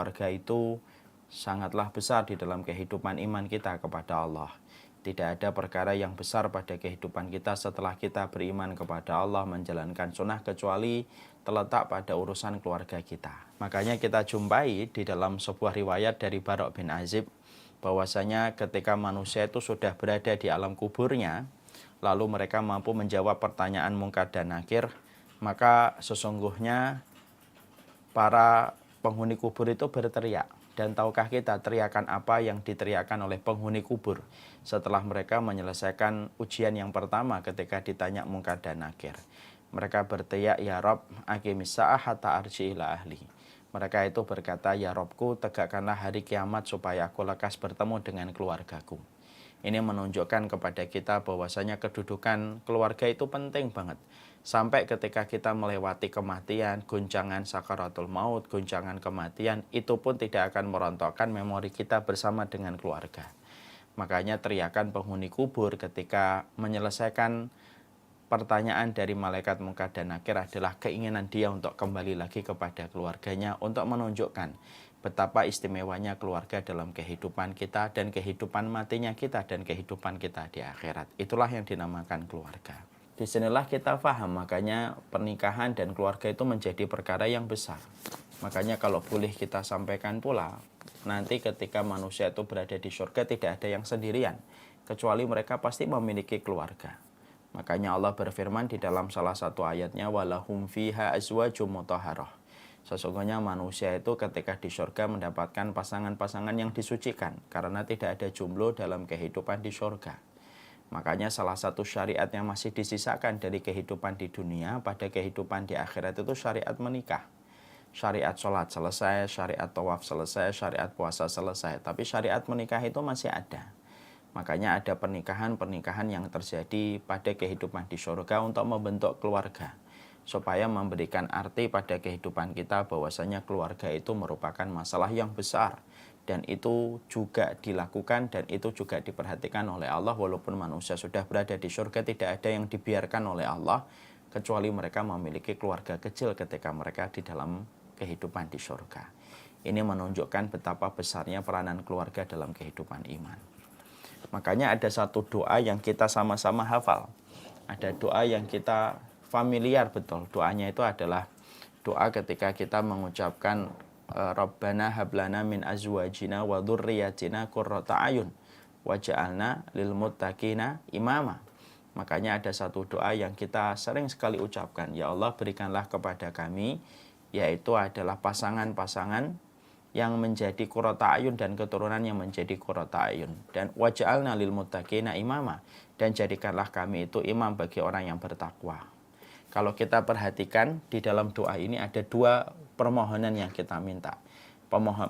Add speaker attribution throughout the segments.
Speaker 1: keluarga itu sangatlah besar di dalam kehidupan iman kita kepada Allah. Tidak ada perkara yang besar pada kehidupan kita setelah kita beriman kepada Allah, menjalankan sunnah, kecuali terletak pada urusan keluarga kita. Makanya kita jumpai di dalam sebuah riwayat dari Barok bin Azib, bahwasanya ketika manusia itu sudah berada di alam kuburnya, lalu mereka mampu menjawab pertanyaan Munkar dan Nakir, maka sesungguhnya para penghuni kubur itu berteriak. Dan tahukah kita teriakan apa yang diteriakan oleh penghuni kubur setelah mereka menyelesaikan ujian yang pertama ketika ditanya Munkar dan Nakir? Mereka berteriak, ya Rob, aqimis sa'ah hatta arji ila ahli. Mereka itu berkata, ya Robku, tegakkanlah hari kiamat supaya aku lekas bertemu dengan keluargaku. Ini menunjukkan kepada kita bahwasanya kedudukan keluarga itu penting banget. Sampai ketika kita melewati kematian, guncangan sakaratul maut, guncangan kematian, itu pun tidak akan merontokkan memori kita bersama dengan keluarga. Makanya teriakan penghuni kubur ketika menyelesaikan pertanyaan dari malaikat Munkar dan Nakir adalah keinginan dia untuk kembali lagi kepada keluarganya, untuk menunjukkan betapa istimewanya keluarga dalam kehidupan kita dan kehidupan matinya kita dan kehidupan kita di akhirat. Itulah yang dinamakan keluarga. Disinilah kita paham, makanya pernikahan dan keluarga itu menjadi perkara yang besar. Makanya kalau boleh kita sampaikan pula, nanti ketika manusia itu berada di surga tidak ada yang sendirian, kecuali mereka pasti memiliki keluarga. Makanya Allah berfirman di dalam salah satu ayatnya, walahum fiha azwajum mutahharah. Sesungguhnya manusia itu ketika di surga mendapatkan pasangan-pasangan yang disucikan, karena tidak ada jomblo dalam kehidupan di surga. Makanya salah satu syariat yang masih disisakan dari kehidupan di dunia pada kehidupan di akhirat itu syariat menikah. Syariat sholat selesai, syariat tawaf selesai, syariat puasa selesai. Tapi syariat menikah itu masih ada. Makanya ada pernikahan-pernikahan yang terjadi pada kehidupan di surga untuk membentuk keluarga. Supaya memberikan arti pada kehidupan kita bahwasanya keluarga itu merupakan masalah yang besar. Dan itu juga dilakukan dan itu juga diperhatikan oleh Allah. Walaupun manusia sudah berada di surga, tidak ada yang dibiarkan oleh Allah kecuali mereka memiliki keluarga kecil ketika mereka di dalam kehidupan di surga. Ini menunjukkan betapa besarnya peranan keluarga dalam kehidupan iman. Makanya ada satu doa yang kita sama-sama hafal. Ada doa yang kita familiar betul. Doanya itu adalah doa ketika kita mengucapkan Rabbana hablana min azwajina wa dzurriyyatina qurrata ayun waj'alna lil muttaqina imama. Makanya ada satu doa yang kita sering sekali ucapkan, ya Allah berikanlah kepada kami, yaitu adalah pasangan-pasangan yang menjadi qurrata ayun dan keturunan yang menjadi qurrata ayun, dan waj'alna lil muttaqina imama, dan jadikanlah kami itu imam bagi orang yang bertakwa. Kalau kita perhatikan di dalam doa ini ada dua permohonan yang kita minta.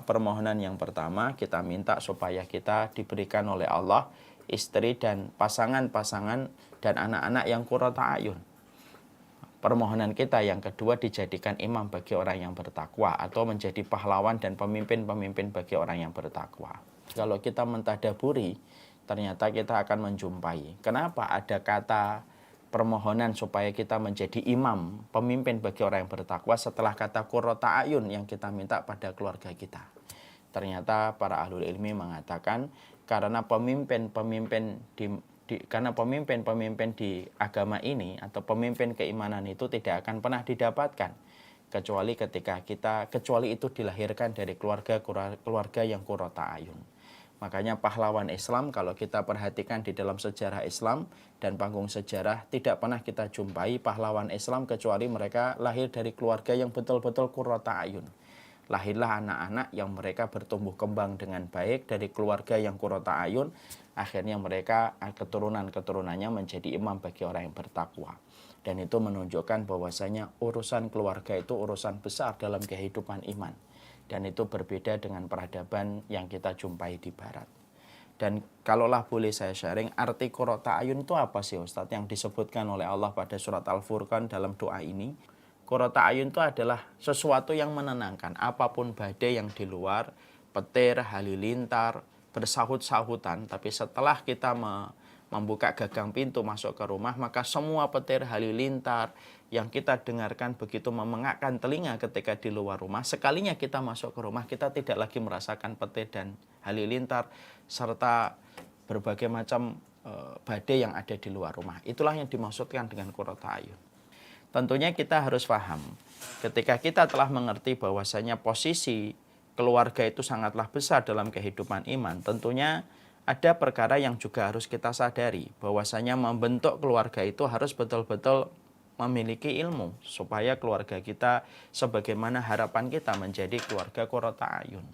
Speaker 1: Permohonan yang pertama kita minta supaya kita diberikan oleh Allah istri dan pasangan-pasangan dan anak-anak yang qurrata ayun. Permohonan kita yang kedua dijadikan imam bagi orang yang bertakwa atau menjadi pahlawan dan pemimpin-pemimpin bagi orang yang bertakwa. Kalau kita mentadaburi, ternyata kita akan menjumpai kenapa ada kata permohonan supaya kita menjadi imam, pemimpin bagi orang yang bertakwa setelah kata qurrata ayun yang kita minta pada keluarga kita. Ternyata para ahlul ilmi mengatakan karena pemimpin-pemimpin di agama ini atau pemimpin keimanan itu tidak akan pernah didapatkan kecuali itu dilahirkan dari keluarga yang qurrata ayun. Makanya pahlawan Islam kalau kita perhatikan di dalam sejarah Islam dan panggung sejarah tidak pernah kita jumpai pahlawan Islam kecuali mereka lahir dari keluarga yang betul-betul qurrata ayun. Lahirlah anak-anak yang mereka bertumbuh kembang dengan baik dari keluarga yang qurrata ayun. Akhirnya mereka keturunan-keturunannya menjadi imam bagi orang yang bertakwa. Dan itu menunjukkan bahwasanya urusan keluarga itu urusan besar dalam kehidupan iman. Dan itu berbeda dengan peradaban yang kita jumpai di barat. Dan kalaulah boleh saya sharing, arti qurrata ayun itu apa sih Ustadz yang disebutkan oleh Allah pada surat Al-Furqan dalam doa ini? Qurrata ayun itu adalah sesuatu yang menenangkan. Apapun badai yang di luar, petir, halilintar, bersahut-sahutan. Tapi setelah kita membuka gagang pintu masuk ke rumah, maka semua petir halilintar yang kita dengarkan begitu memengakkan telinga ketika di luar rumah, sekalinya kita masuk ke rumah, kita tidak lagi merasakan petir dan halilintar serta berbagai macam badai yang ada di luar rumah. Itulah yang dimaksudkan dengan qurrata ayun. Tentunya kita harus paham, ketika kita telah mengerti bahwasanya posisi keluarga itu sangatlah besar dalam kehidupan iman, tentunya ada perkara yang juga harus kita sadari, bahwasanya membentuk keluarga itu harus betul-betul memiliki ilmu, supaya keluarga kita sebagaimana harapan kita menjadi keluarga qurrata ayun.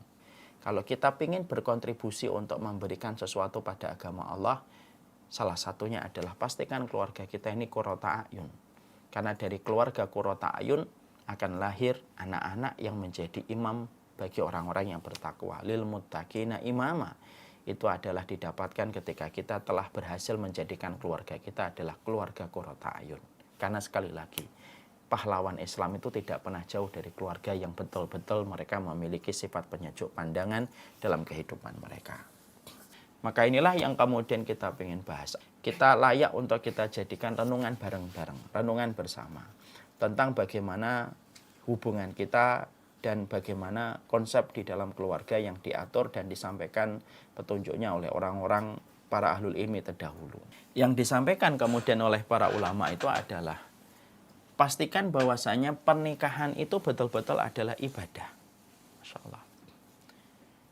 Speaker 1: Kalau kita ingin berkontribusi untuk memberikan sesuatu pada agama Allah, salah satunya adalah pastikan keluarga kita ini qurrata ayun. Karena dari keluarga qurrata ayun akan lahir anak-anak yang menjadi imam bagi orang-orang yang bertakwa. Lil muttaqina imama. Itu adalah didapatkan ketika kita telah berhasil menjadikan keluarga kita adalah keluarga qurrata ayun. Karena sekali lagi, pahlawan Islam itu tidak pernah jauh dari keluarga yang betul-betul mereka memiliki sifat penyejuk pandangan dalam kehidupan mereka. Maka inilah yang kemudian kita ingin bahas. Kita layak untuk kita jadikan renungan bareng-bareng, renungan bersama. Tentang bagaimana hubungan kita dan bagaimana konsep di dalam keluarga yang diatur dan disampaikan petunjuknya oleh orang-orang para ahlul ilmi terdahulu. Yang disampaikan kemudian oleh para ulama itu adalah, pastikan bahwasanya pernikahan itu betul-betul adalah ibadah. Masya Allah.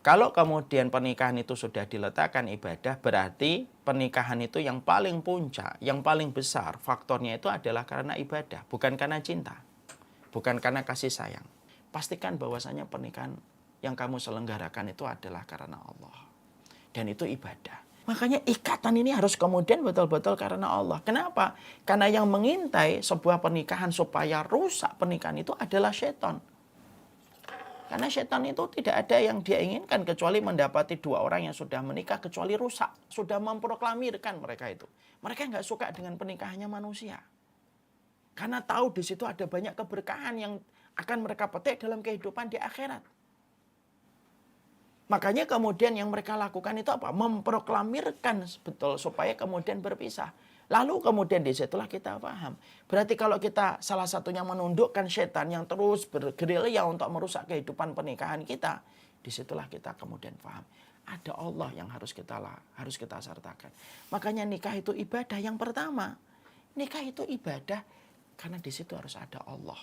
Speaker 1: Kalau kemudian pernikahan itu sudah diletakkan ibadah, berarti pernikahan itu yang paling puncak, yang paling besar faktornya itu adalah karena ibadah, bukan karena cinta, bukan karena kasih sayang. Pastikan bahwasanya pernikahan yang kamu selenggarakan itu adalah karena Allah. Dan itu ibadah. Makanya ikatan ini harus kemudian betul-betul karena Allah. Kenapa? Karena yang mengintai sebuah pernikahan supaya rusak pernikahan itu adalah setan. Karena setan itu tidak ada yang dia inginkan kecuali mendapati dua orang yang sudah menikah kecuali rusak. Sudah memproklamirkan mereka itu. Mereka nggak suka dengan pernikahannya manusia. Karena tahu di situ ada banyak keberkahan yang akan mereka petik dalam kehidupan di akhirat. Makanya kemudian yang mereka lakukan itu apa? Memproklamirkan betul supaya kemudian berpisah. Lalu kemudian disitulah kita paham. Berarti kalau kita salah satunya menundukkan setan yang terus bergerilya untuk merusak kehidupan pernikahan kita, disitulah kita kemudian paham. Ada Allah yang harus kita sertakan. Makanya nikah itu ibadah yang pertama. Nikah itu ibadah karena di situ harus ada Allah.